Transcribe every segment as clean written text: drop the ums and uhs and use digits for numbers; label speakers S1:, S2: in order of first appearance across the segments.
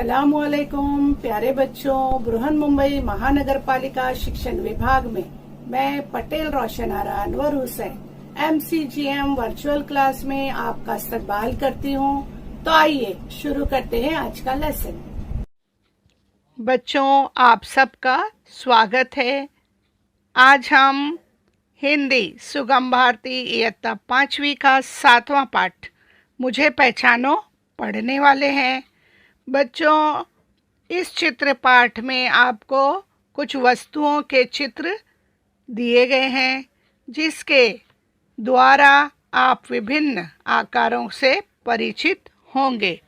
S1: अस्सलामुअलैकुम प्यारे बच्चों, बृहन-मुंबई महानगर पालिका शिक्षण विभाग में मैं Patel Roshan Ara Anwar Hussain MCGM virtual class में आपका इस्तकबाल करती हूँ। तो आइए शुरू करते हैं आज का लेसन। बच्चों, आप सबका स्वागत है। आज हम हिंदी सुगम भारती इयत्ता 5वीं का 7वां पाठ मुझे पहचानो पढ़ने वाले हैं। बच्चों, इस चित्र पाठ में आपको कुछ वस्तुओं के चित्र दिए गए हैं जिसके द्वारा आप विभिन्न आकारों से परिचित होंगे।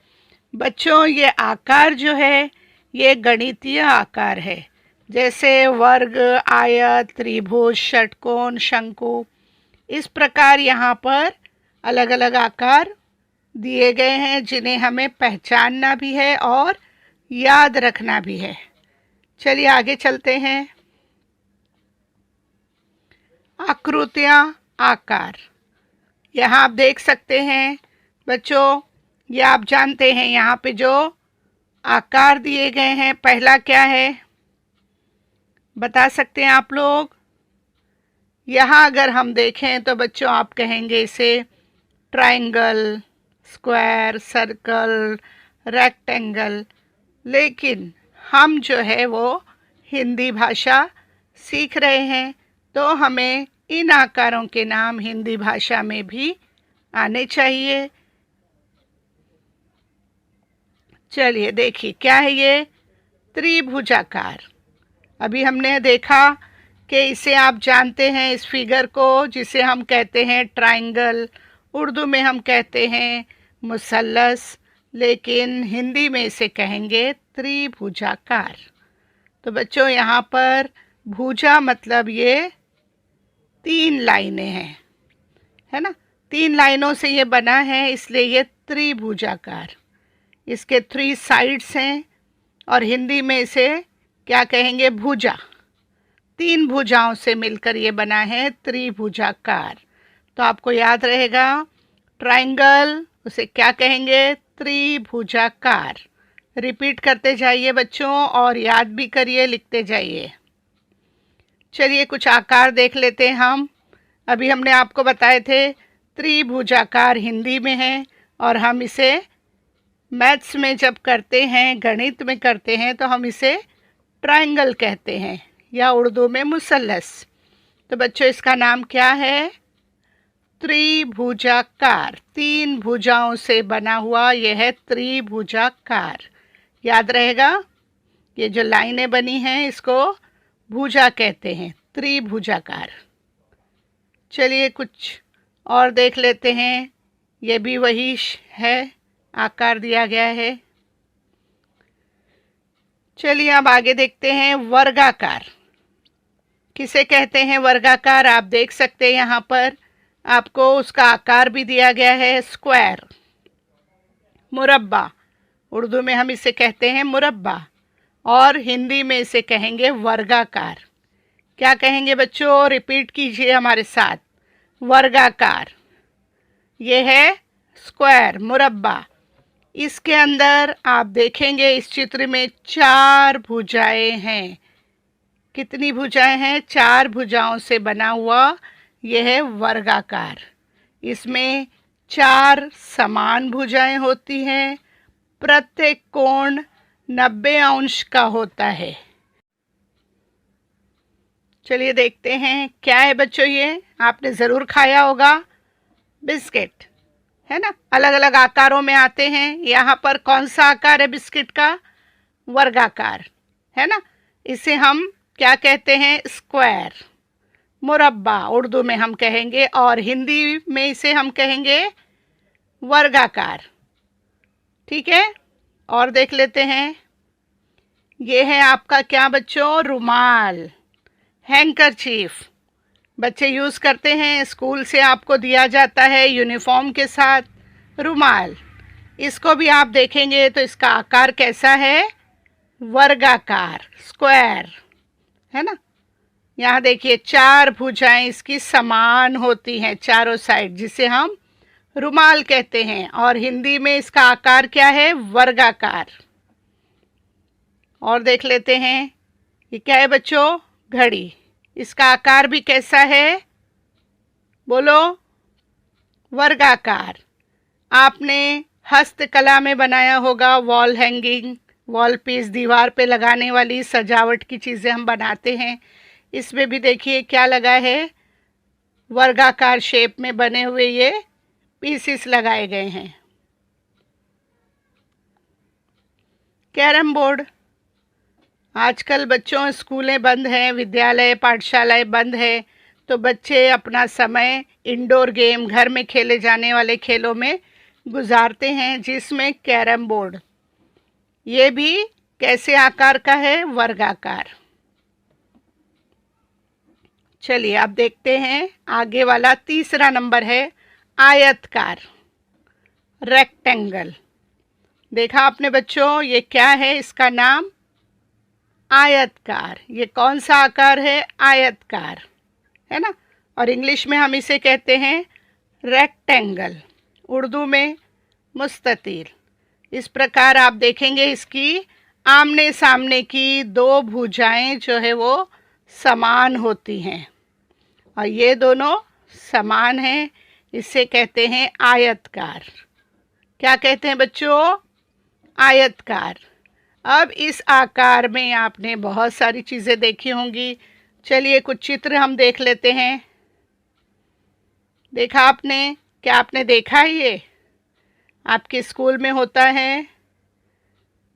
S1: बच्चों, ये आकार जो है ये गणितीय आकार है, जैसे वर्ग, आयत, त्रिभुज, षटकोण, शंकु। इस प्रकार यहाँ पर अलग अलग आकार दिए गए हैं जिन्हें हमें पहचानना भी है और याद रखना भी है। चलिए आगे चलते हैं। आकृतियाँ, आकार। यहाँ आप देख सकते हैं बच्चों, ये आप जानते हैं यहाँ पे जो आकार दिए गए हैं, पहला क्या है बता सकते हैं आप लोग? यहाँ अगर हम देखें तो बच्चों आप कहेंगे इसे ट्रायंगल, स्क्वायर, सर्कल, रेक्टेंगल। लेकिन हम जो है वो हिंदी भाषा सीख रहे हैं तो हमें इन आकारों के नाम हिंदी भाषा में भी आने चाहिए। चलिए देखिए क्या है ये त्रिभुजाकार। अभी हमने देखा कि इसे आप जानते हैं, इस फिगर को, जिसे हम कहते हैं ट्रायंगल। उर्दू में हम कहते हैं मुसल्लस, लेकिन हिंदी में इसे कहेंगे त्रिभुजाकार। तो बच्चों यहाँ पर भुजा मतलब ये 3 लाइनें हैं, है ना। 3 लाइनों से ये बना है, इसलिए ये त्रिभुजाकार। इसके 3 साइड्स हैं और हिंदी में इसे क्या कहेंगे? भुजा। 3 भुजाओं से मिलकर ये बना है त्रिभुजाकार। तो आपको याद रहेगा ट्रायंगल उसे क्या कहेंगे? त्रिभुजाकार। रिपीट करते जाइए बच्चों और याद भी करिए, लिखते जाइए। चलिए कुछ आकार देख लेते हैं हम। अभी हमने आपको बताए थे त्रिभुजाकार हिंदी में है और हम इसे मैथ्स में जब करते हैं, गणित में करते हैं, तो हम इसे ट्रायंगल कहते हैं या उर्दू में मुसल्लस। तो बच्चों इसका नाम क्या है? त्रिभुजाकार। 3 भुजाओं से बना हुआ यह है त्रिभुजाकार। याद रहेगा, ये जो लाइनें बनी हैं इसको भुजा कहते हैं, त्रिभुजाकार। चलिए कुछ और देख लेते हैं। ये भी वही है, आकार दिया गया है। चलिए अब आगे देखते हैं वर्गाकार। किसे कहते हैं वर्गाकार? आप देख सकते हैं यहाँ पर आपको उसका आकार भी दिया गया है, स्क्वायर, मुरब्बा। उर्दू में हम इसे कहते हैं मुरब्बा और हिंदी में इसे कहेंगे वर्गाकार। क्या कहेंगे बच्चों? रिपीट कीजिए हमारे साथ। वर्गाकार। ये है स्क्वायर, मुरब्बा। इसके अंदर आप देखेंगे इस चित्र में 4 भुजाएं हैं। कितनी भुजाएं हैं? 4 भुजाओं से बना हुआ यह है वर्गाकार। इसमें 4 समान भुजाएं होती हैं। प्रत्येक कोण 90 अंश का होता है। चलिए देखते हैं क्या है बच्चों। ये आपने ज़रूर खाया होगा, बिस्किट, है ना। अलग अलग आकारों में आते हैं। यहाँ पर कौन सा आकार है बिस्किट का? वर्गाकार, है ना। इसे हम क्या कहते हैं? स्क्वायर, मुरब्बा उर्दू में हम कहेंगे और हिंदी में इसे हम कहेंगे वर्गाकार। ठीक है, और देख लेते हैं। ये है आपका क्या बच्चों? रुमाल, हैंकरचीफ। बच्चे यूज़ करते हैं, स्कूल से आपको दिया जाता है यूनिफॉर्म के साथ रुमाल। इसको भी आप देखेंगे तो इसका आकार कैसा है? वर्गाकार, स्क्वायर, है ना। यहाँ देखिए 4 भुजाएं इसकी समान होती हैं चारों साइड, जिसे हम रुमाल कहते हैं और हिंदी में इसका आकार क्या है? वर्गाकार। और देख लेते हैं, ये क्या है बच्चों? घड़ी। इसका आकार भी कैसा है? बोलो। वर्गाकार। आपने हस्तकला में बनाया होगा वॉल हैंगिंग, वॉल पीस, दीवार पे लगाने वाली सजावट की चीज़ें हम बनाते हैं। इसमें भी देखिए क्या लगा है, वर्गाकार शेप में बने हुए ये पीसेस लगाए गए हैं। Carrom board. आजकल बच्चों स्कूलें बंद हैं, विद्यालय पाठशालाएं बंद है, तो बच्चे अपना समय इंडोर गेम, घर में खेले जाने वाले खेलों में गुजारते हैं, जिसमें कैरम बोर्ड। ये भी कैसे आकार का है? वर्गाकार। चलिए अब देखते हैं आगे वाला, तीसरा नंबर है आयतकार, रेक्टेंगल। देखा आपने बच्चों, ये क्या है? इसका नाम आयतकार। ये कौन सा आकार है? आयतकार, है ना। और इंग्लिश में हम इसे कहते हैं रेक्टेंगल, उर्दू में मुस्ततील। इस प्रकार आप देखेंगे इसकी आमने सामने की दो भुजाएं जो है वो समान होती हैं, और ये दोनों समान हैं, इसे कहते हैं आयतकार। क्या कहते हैं बच्चों? आयतकार। अब इस आकार में आपने बहुत सारी चीज़ें देखी होंगी। चलिए कुछ चित्र हम देख लेते हैं। देखा आपने? क्या आपने देखा है? ये आपके स्कूल में होता है।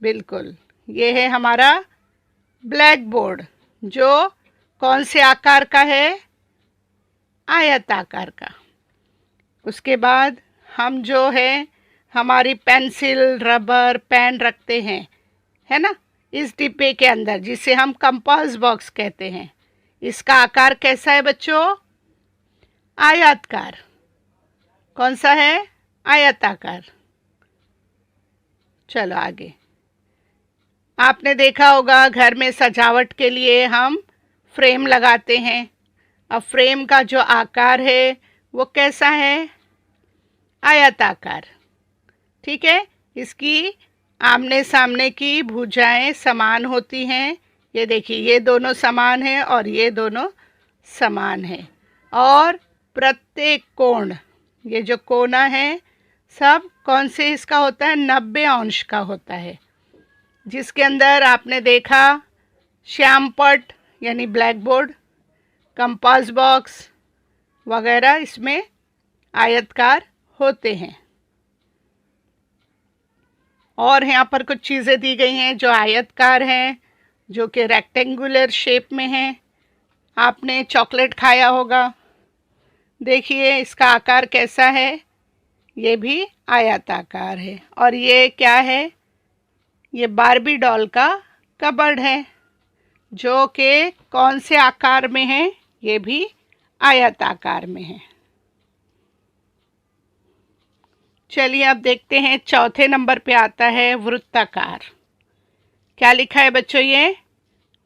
S1: बिल्कुल, ये है हमारा ब्लैक बोर्ड, जो कौन से आकार का है? आयताकार का। उसके बाद हम जो है हमारी पेंसिल, रबर, पेन रखते हैं, है ना, इस डिब्बे के अंदर, जिसे हम कंपास बॉक्स कहते हैं। इसका आकार कैसा है बच्चों? आयताकार। कौन सा है? आयताकार। चलो आगे। आपने देखा होगा घर में सजावट के लिए हम फ्रेम लगाते हैं। अब फ्रेम का जो आकार है वो कैसा है? आयताकार। ठीक है, इसकी आमने सामने की भुजाएं समान होती हैं। ये देखिए, ये दोनों समान हैं और ये दोनों समान हैं। और प्रत्येक कोण, ये जो कोना है, सब कौन से इसका होता है? 90 अंश का होता है, जिसके अंदर आपने देखा श्यामपट्ट यानी ब्लैक बोर्ड, कंपास बॉक्स वगैरह इसमें आयतकार होते हैं। और यहाँ पर कुछ चीज़ें दी गई हैं जो आयतकार हैं, जो कि रेक्टेंगुलर शेप में हैं। आपने चॉकलेट खाया होगा, देखिए इसका आकार कैसा है? ये भी आयताकार है। और ये क्या है? ये बार्बी डॉल का कबर्ड है, जो कि कौन से आकार में है? ये भी आयताकार में है। चलिए अब देखते हैं, चौथे नंबर पे आता है वृत्ताकार। क्या लिखा है बच्चों? ये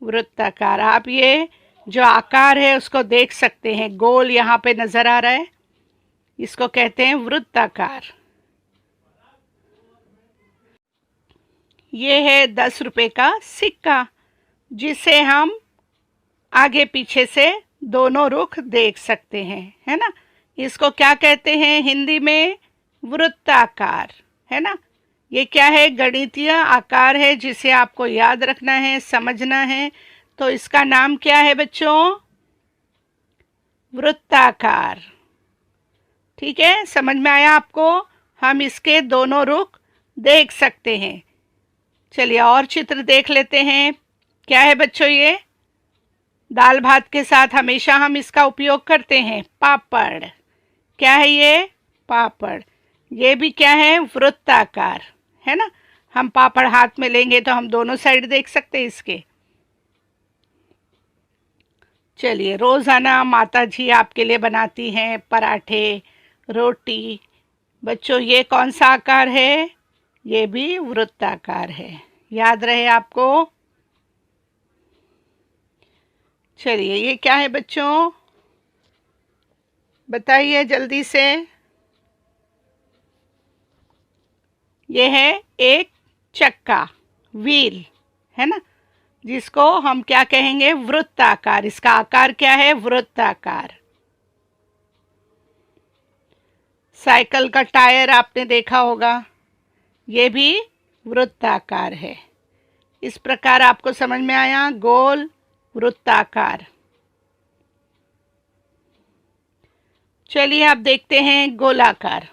S1: वृत्ताकार। आप ये जो आकार है उसको देख सकते हैं, गोल यहाँ पे नज़र आ रहा है, इसको कहते हैं वृत्ताकार। ये है 10 रुपए का सिक्का, जिसे हम आगे पीछे से दोनों रुख देख सकते हैं, है ना। इसको क्या कहते हैं हिंदी में? वृत्ताकार, है ना। ये क्या है? गणितीय आकार है, जिसे आपको याद रखना है, समझना है। तो इसका नाम क्या है बच्चों? वृत्ताकार। ठीक है, समझ में आया आपको? हम इसके दोनों रुख देख सकते हैं। चलिए और चित्र देख लेते हैं। क्या है बच्चों? ये दाल भात के साथ हमेशा हम इसका उपयोग करते हैं, पापड़। क्या है ये? पापड़। ये भी क्या है? वृत्ताकार, है ना। हम पापड़ हाथ में लेंगे तो हम दोनों साइड देख सकते हैं इसके। चलिए, रोज़ाना माता जी आपके लिए बनाती हैं पराठे, रोटी। बच्चों ये कौन सा आकार है? ये भी वृत्ताकार है, याद रहे आपको। चलिए, ये क्या है बच्चों? बताइए जल्दी से। ये है एक चक्का, व्हील, है ना, जिसको हम क्या कहेंगे, वृत्ताकार। इसका आकार क्या है, वृत्ताकार। साइकिल का टायर आपने देखा होगा, ये भी वृत्ताकार है। इस प्रकार आपको समझ में आया, गोल, वृत्ताकार। चलिए अब देखते हैं गोलाकार।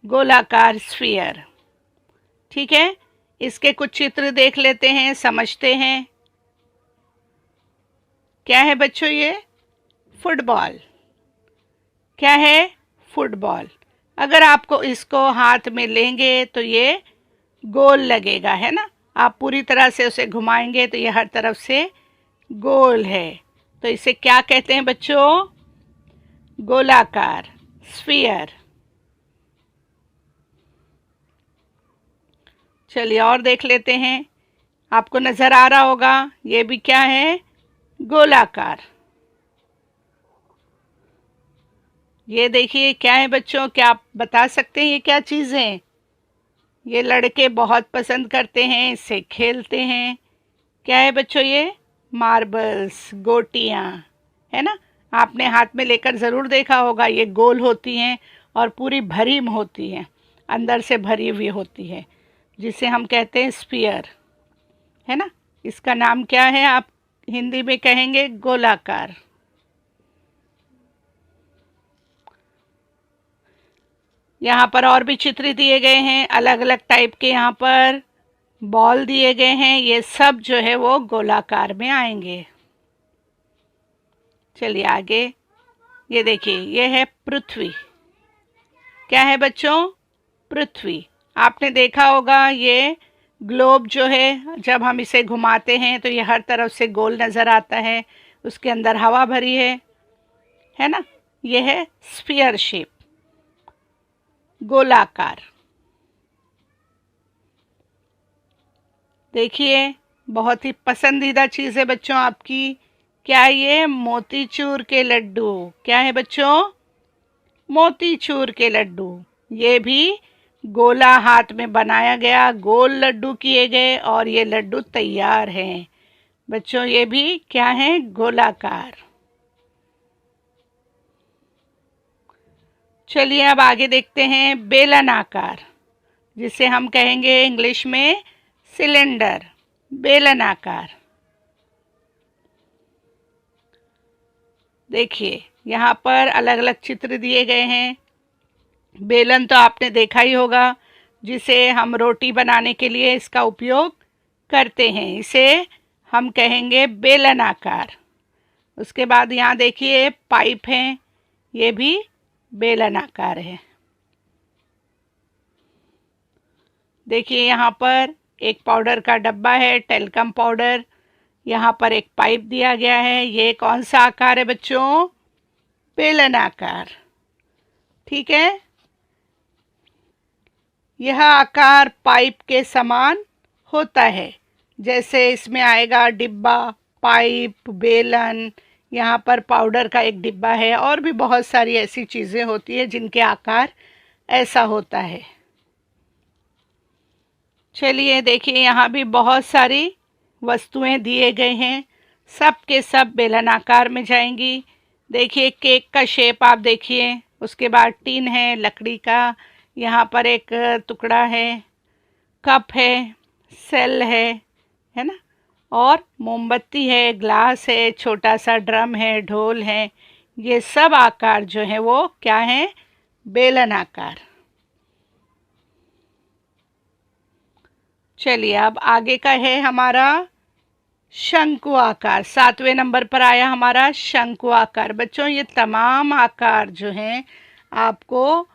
S1: गोलाकार स्फीयर, ठीक है। इसके कुछ चित्र देख लेते हैं, समझते हैं। क्या है बच्चों ये, फुटबॉल। क्या है, फुटबॉल। अगर आपको इसको हाथ में लेंगे तो ये गोल लगेगा, है ना। आप पूरी तरह से उसे घुमाएंगे तो ये हर तरफ से गोल है। तो इसे क्या कहते हैं बच्चों, गोलाकार, स्फीयर। चलिए और देख लेते हैं। आपको नजर आ रहा होगा, ये भी क्या है, गोलाकार। ये देखिए क्या है बच्चों, क्या आप बता सकते हैं ये क्या चीज़ है। ये लड़के बहुत पसंद करते हैं, इससे खेलते हैं। क्या है बच्चों ये, मार्बल्स, गोटियाँ, है ना। आपने हाथ में लेकर ज़रूर देखा होगा, ये गोल होती हैं और पूरी भरी में होती हैं, अंदर से भरी हुई होती है, जिसे हम कहते हैं स्फीयर, है ना। इसका नाम क्या है, आप हिंदी में कहेंगे गोलाकार। यहाँ पर और भी चित्र दिए गए हैं, अलग अलग टाइप के यहाँ पर बॉल दिए गए हैं। ये सब जो है वो गोलाकार में आएंगे। चलिए आगे, ये देखिए, ये है पृथ्वी। क्या है बच्चों, पृथ्वी। आपने देखा होगा ये ग्लोब जो है, जब हम इसे घुमाते हैं तो ये हर तरफ से गोल नज़र आता है, उसके अंदर हवा भरी है ना। ये है स्फीयर शेप, गोलाकार। देखिए बहुत ही पसंदीदा चीज़ है बच्चों आपकी, क्या ये, मोतीचूर के लड्डू। क्या है बच्चों, मोतीचूर के लड्डू। ये भी गोला हाथ में बनाया गया, गोल लड्डू किए गए और ये लड्डू तैयार हैं बच्चों। ये भी क्या है, गोलाकार। चलिए अब आगे देखते हैं बेलनाकार, जिसे हम कहेंगे इंग्लिश में सिलेंडर, बेलनाकार। देखिए यहाँ पर अलग अलग चित्र दिए गए हैं। बेलन तो आपने देखा ही होगा, जिसे हम रोटी बनाने के लिए इसका उपयोग करते हैं, इसे हम कहेंगे बेलनाकार। उसके बाद यहाँ देखिए पाइप हैं, ये भी बेलनाकार है। देखिए यहाँ पर एक पाउडर का डब्बा है, टेल्कम पाउडर। यहाँ पर एक पाइप दिया गया है, ये कौन सा आकार है बच्चों, बेलनाकार, ठीक है। यह आकार पाइप के समान होता है, जैसे इसमें आएगा डिब्बा, पाइप, बेलन। यहाँ पर पाउडर का एक डिब्बा है, और भी बहुत सारी ऐसी चीज़ें होती हैं जिनके आकार ऐसा होता है। चलिए देखिए यहाँ भी बहुत सारी वस्तुएं दिए गए हैं, सब के सब बेलनाकार में जाएंगी। देखिए केक का शेप आप देखिए, उसके बाद टीन है लकड़ी का, यहाँ पर एक टुकड़ा है, कप है, सेल है ना, और मोमबत्ती है, ग्लास है, छोटा सा ड्रम है, ढोल है। ये सब आकार जो है वो क्या है, बेलनाकार। चलिए अब आगे का है हमारा शंकु आकार। 7वें नंबर पर आया हमारा शंकु आकार। बच्चों ये तमाम आकार जो हैं आपको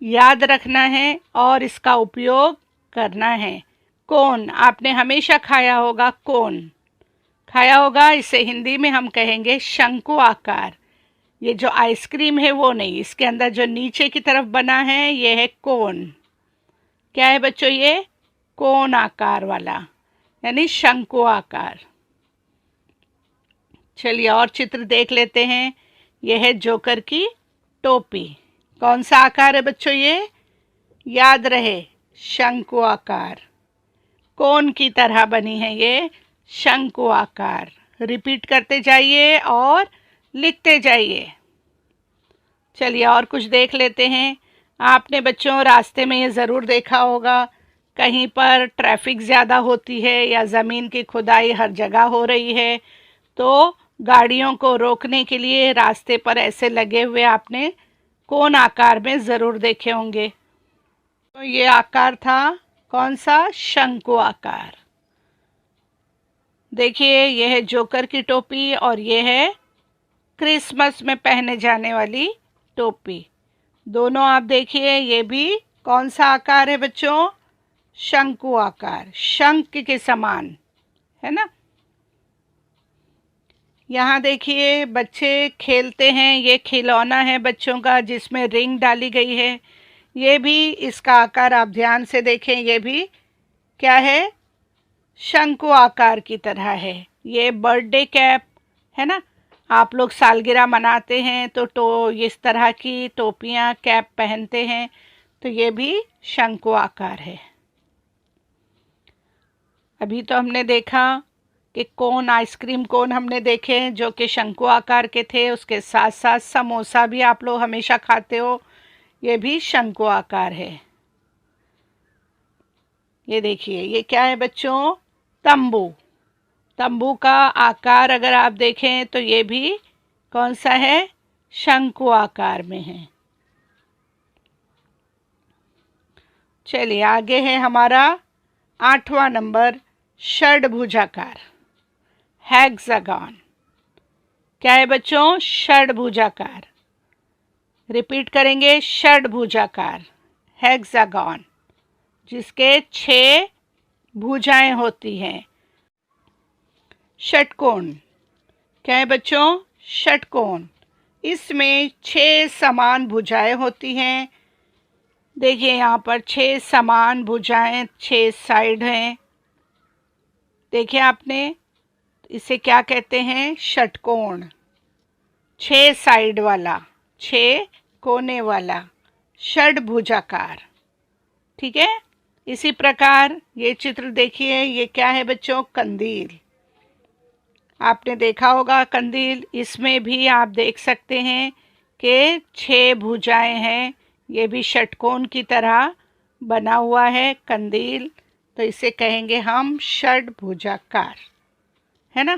S1: याद रखना है और इसका उपयोग करना है। कोन आपने हमेशा खाया होगा, कोन खाया होगा, इसे हिंदी में हम कहेंगे शंकु आकार। ये जो आइसक्रीम है वो नहीं, इसके अंदर जो नीचे की तरफ बना है ये है कोन। क्या है बच्चों, ये कोन आकार वाला, यानी शंकु आकार। चलिए और चित्र देख लेते हैं। यह है जोकर की टोपी। कौन सा आकार है बच्चों, ये याद रहे, शंकु आकार। कोन की तरह बनी है ये शंकु आकार। रिपीट करते जाइए और लिखते जाइए। चलिए और कुछ देख लेते हैं। आपने बच्चों रास्ते में ये ज़रूर देखा होगा, कहीं पर ट्रैफिक ज़्यादा होती है या ज़मीन की खुदाई हर जगह हो रही है, तो गाड़ियों को रोकने के लिए रास्ते पर ऐसे लगे हुए आपने कोन आकार में ज़रूर देखे होंगे। तो ये आकार था कौन सा? शंकु आकार। देखिए ये है जोकर की टोपी और ये है क्रिसमस में पहने जाने वाली टोपी। दोनों आप देखिए, ये भी कौन सा आकार है बच्चों? शंकु आकार, शंख के समान, है ना। यहाँ देखिए बच्चे खेलते हैं, ये खिलौना है बच्चों का जिसमें रिंग डाली गई है। ये भी, इसका आकार आप ध्यान से देखें, ये भी क्या है? शंकु आकार की तरह है। ये बर्थडे कैप है ना, आप लोग सालगिरह मनाते हैं तो इस तरह की टोपियाँ कैप पहनते हैं, तो ये भी शंकु आकार है। अभी तो हमने देखा कि कोन, आइसक्रीम कोन हमने देखे जो कि शंकु आकार के थे, उसके साथ साथ समोसा भी आप लोग हमेशा खाते हो, ये भी शंकु आकार है। ये देखिए ये क्या है बच्चों? तंबू। तंबू का आकार अगर आप देखें तो ये भी कौन सा है? शंकु आकार में है। चलिए आगे है हमारा 8वां नंबर, षड्भुजाकार, हेक्सागन। क्या है बच्चों? षड्भुजाकार। रिपीट करेंगे, षड्भुजाकार, हेक्सागन, जिसके 6 भुजाएं होती हैं। षटकोण। क्या है बच्चों? षटकोण। इसमें 6 समान भुजाएं होती हैं। देखिए यहाँ पर 6 समान भुजाएं, 6 साइड हैं। देखिए आपने, इसे क्या कहते हैं? षटकोण। 6 साइड वाला, 6 कोने वाला, षड्भुजाकार। ठीक है। इसी प्रकार ये चित्र देखिए, ये क्या है बच्चों? कंदील। आपने देखा होगा कंदील, इसमें भी आप देख सकते हैं कि 6 भुजाएं हैं। ये भी षटकोण की तरह बना हुआ है कंदील, तो इसे कहेंगे हम षड्भुजाकार, है ना।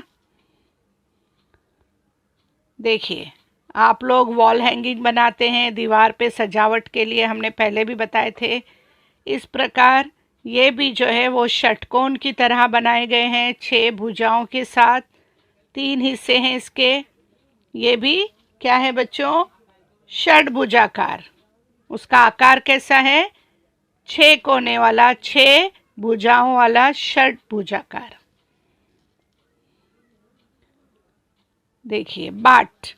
S1: देखिए आप लोग वॉल हैंगिंग बनाते हैं, दीवार पे सजावट के लिए, हमने पहले भी बताए थे। इस प्रकार ये भी जो है वो षटकोण की तरह बनाए गए हैं, 6 भुजाओं के साथ। 3 हिस्से हैं इसके। ये भी क्या है बच्चों? षड्भुजाकार। उसका आकार कैसा है? 6 कोने वाला, 6 भुजाओं वाला षड्भुजाकार। देखिए बाट।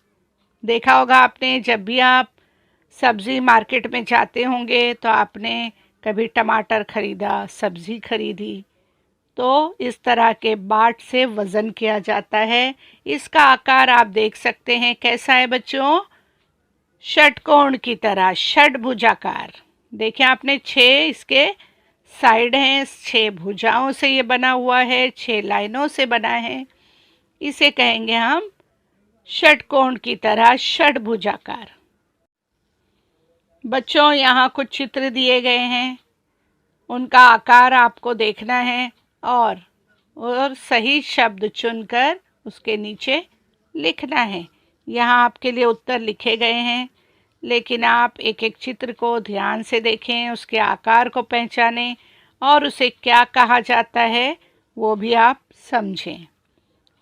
S1: देखा होगा आपने, जब भी आप सब्ज़ी मार्केट में जाते होंगे तो आपने कभी टमाटर खरीदा, सब्ज़ी खरीदी, तो इस तरह के बाट से वज़न किया जाता है। इसका आकार आप देख सकते हैं कैसा है बच्चों? षटकोण की तरह, षड्भुजाकार। देखिए आपने 6 इसके साइड हैं, 6 भुजाओं से ये बना हुआ है, 6 लाइनों से बना है। इसे कहेंगे हम षटकोण की तरह, षड्भुजाकार। बच्चों यहाँ कुछ चित्र दिए गए हैं, उनका आकार आपको देखना है और सही शब्द चुनकर उसके नीचे लिखना है। यहाँ आपके लिए उत्तर लिखे गए हैं, लेकिन आप एक एक चित्र को ध्यान से देखें, उसके आकार को पहचानें और उसे क्या कहा जाता है वो भी आप समझें।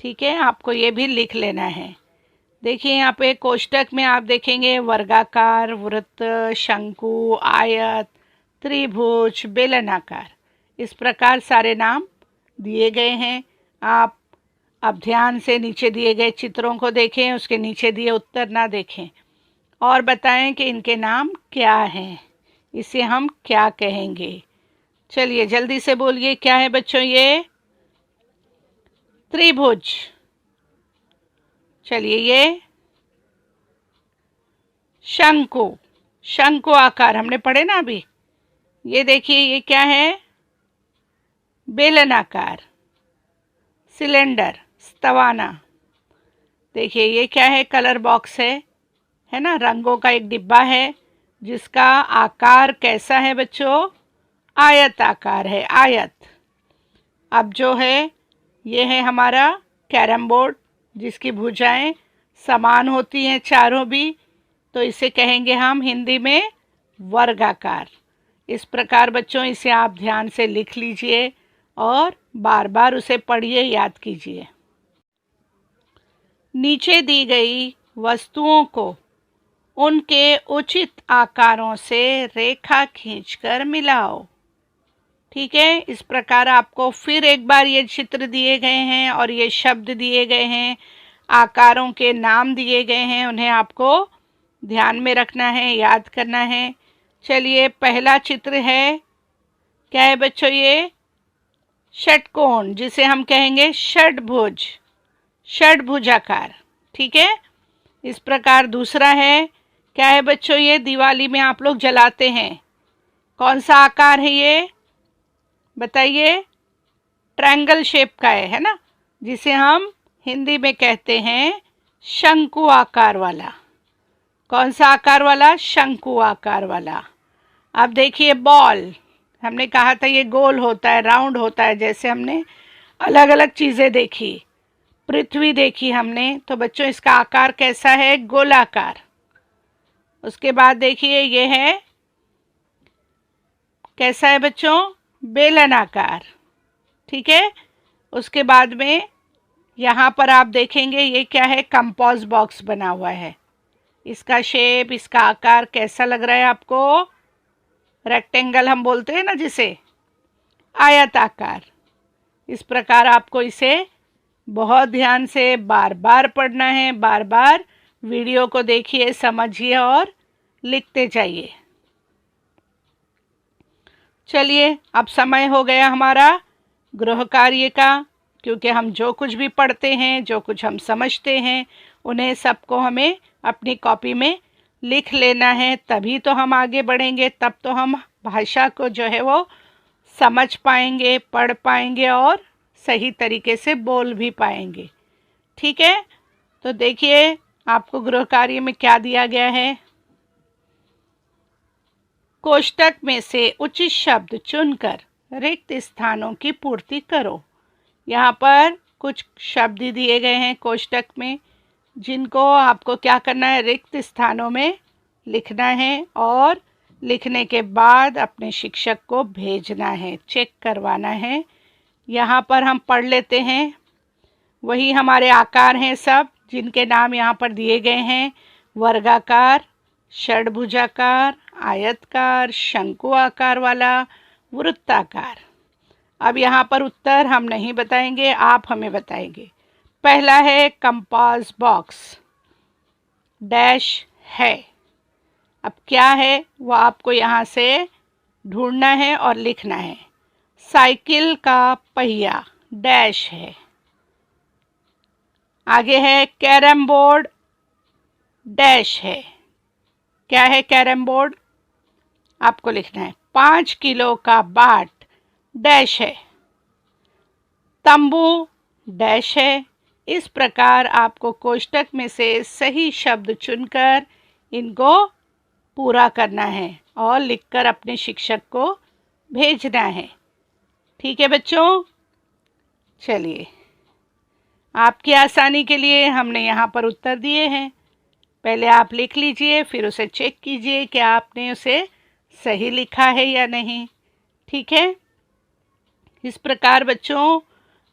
S1: ठीक है, आपको ये भी लिख लेना है। देखिए यहाँ पे कोष्टक में आप देखेंगे वर्गाकार, वृत्त, शंकु, आयत, त्रिभुज, बेलनाकार, इस प्रकार सारे नाम दिए गए हैं। आप अब ध्यान से नीचे दिए गए चित्रों को देखें, उसके नीचे दिए उत्तर ना देखें और बताएं कि इनके नाम क्या हैं, इसे हम क्या कहेंगे। चलिए जल्दी से बोलिए, क्या है बच्चों ये? त्रिभुज। चलिए ये शंकु, शंकु आकार हमने पढ़े ना अभी। ये देखिए ये क्या है? बेलनाकार, सिलेंडर, स्तवाना। देखिए ये क्या है, कलर बॉक्स है ना, रंगों का एक डिब्बा है जिसका आकार कैसा है बच्चों, आयत आकार है, आयत। अब जो है ये है हमारा कैरम बोर्ड जिसकी भुजाएं समान होती हैं चारों भी, तो इसे कहेंगे हम हिंदी में वर्गाकार। इस प्रकार बच्चों इसे आप ध्यान से लिख लीजिए और बार बार उसे पढ़िए, याद कीजिए। नीचे दी गई वस्तुओं को उनके उचित आकारों से रेखा खींचकर मिलाओ। ठीक है, इस प्रकार आपको फिर एक बार ये चित्र दिए गए हैं और ये शब्द दिए गए हैं, आकारों के नाम दिए गए हैं, उन्हें आपको ध्यान में रखना है, याद करना है। चलिए पहला चित्र है, क्या है बच्चों, ये षटकोण जिसे हम कहेंगे षटभुज, षटभुजाकार। ठीक है, इस प्रकार दूसरा है, क्या है बच्चों, ये दिवाली में आप लोग जलाते हैं, कौन सा आकार है ये बताइए, ट्रायंगल शेप का है ना, जिसे हम हिंदी में कहते हैं शंकु आकार वाला। कौन सा आकार वाला, शंकु आकार वाला। अब देखिए बॉल, हमने कहा था ये गोल होता है, राउंड होता है, जैसे हमने अलग अलग चीज़ें देखी, पृथ्वी देखी हमने, तो बच्चों इसका आकार कैसा है, गोलाकार। उसके बाद देखिए ये है, कैसा है बच्चों, बेलनाकार। ठीक है, उसके बाद में यहाँ पर आप देखेंगे ये क्या है, कंपास बॉक्स बना हुआ है, इसका शेप, इसका आकार कैसा लग रहा है आपको, रेक्टेंगल हम बोलते हैं ना जिसे, आयताकार। इस प्रकार आपको इसे बहुत ध्यान से बार बार पढ़ना है, बार बार वीडियो को देखिए, समझिए और लिखते जाइए। चलिए अब समय हो गया हमारा गृह कार्य का, क्योंकि हम जो कुछ भी पढ़ते हैं, जो कुछ हम समझते हैं, उन्हें सबको हमें अपनी कॉपी में लिख लेना है, तभी तो हम आगे बढ़ेंगे, तब तो हम भाषा को जो है वो समझ पाएंगे, पढ़ पाएंगे और सही तरीके से बोल भी पाएंगे। ठीक है, तो देखिए आपको गृह कार्य में क्या दिया गया है, कोष्टक में से उचित शब्द चुनकर रिक्त स्थानों की पूर्ति करो। यहाँ पर कुछ शब्द दिए गए हैं कोष्टक में, जिनको आपको क्या करना है, रिक्त स्थानों में लिखना है और लिखने के बाद अपने शिक्षक को भेजना है, चेक करवाना है। यहाँ पर हम पढ़ लेते हैं, वही हमारे आकार हैं सब, जिनके नाम यहाँ पर दिए गए हैं, वर्गाकार, षडभुजाकार, आयतकार, शंकु आकार वाला, वृत्ताकार। अब यहाँ पर उत्तर हम नहीं बताएंगे, आप हमें बताएंगे। पहला है कंपास बॉक्स, डैश है। अब क्या है वो आपको यहाँ से ढूंढना है और लिखना है। साइकिल का पहिया, डैश है। आगे है कैरम बोर्ड, डैश है। क्या है कैरम बोर्ड, आपको लिखना है। 5 किलो का बाट, डैश है। तंबू, डैश है। इस प्रकार आपको कोष्टक में से सही शब्द चुनकर इनको पूरा करना है और लिखकर अपने शिक्षक को भेजना है। ठीक है बच्चों, चलिए आपकी आसानी के लिए हमने यहाँ पर उत्तर दिए हैं, पहले आप लिख लीजिए, फिर उसे चेक कीजिए कि आपने उसे सही लिखा है या नहीं। ठीक है, इस प्रकार बच्चों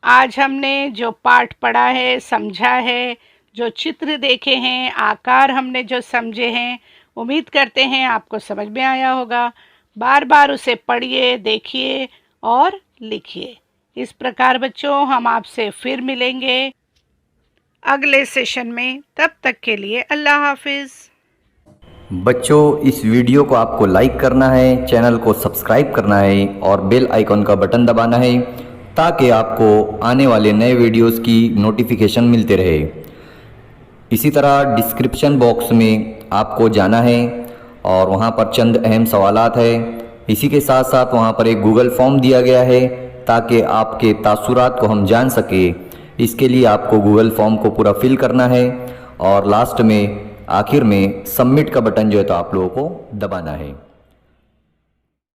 S1: आज हमने जो पाठ पढ़ा है, समझा है, जो चित्र देखे हैं, आकार हमने जो समझे हैं, उम्मीद करते हैं आपको समझ में आया होगा। बार बार उसे पढ़िए, देखिए और लिखिए। इस प्रकार बच्चों हम आपसे फिर मिलेंगे अगले सेशन में, तब तक के लिए अल्लाह हाफिज़।
S2: बच्चों इस वीडियो को आपको लाइक करना है, चैनल को सब्सक्राइब करना है और बेल आइकॉन का बटन दबाना है, ताकि आपको आने वाले नए वीडियोस की नोटिफिकेशन मिलते रहे। इसी तरह डिस्क्रिप्शन बॉक्स में आपको जाना है और वहां पर चंद अहम सवालात है। इसी के साथ साथ वहां पर एक गूगल फॉर्म दिया गया है, ताकि आपके तासुरात को हम जान सके। इसके लिए आपको गूगल फॉर्म को पूरा फिल करना है और लास्ट में आखिर में सबमिट का बटन जो है तो आप लोगों को दबाना है।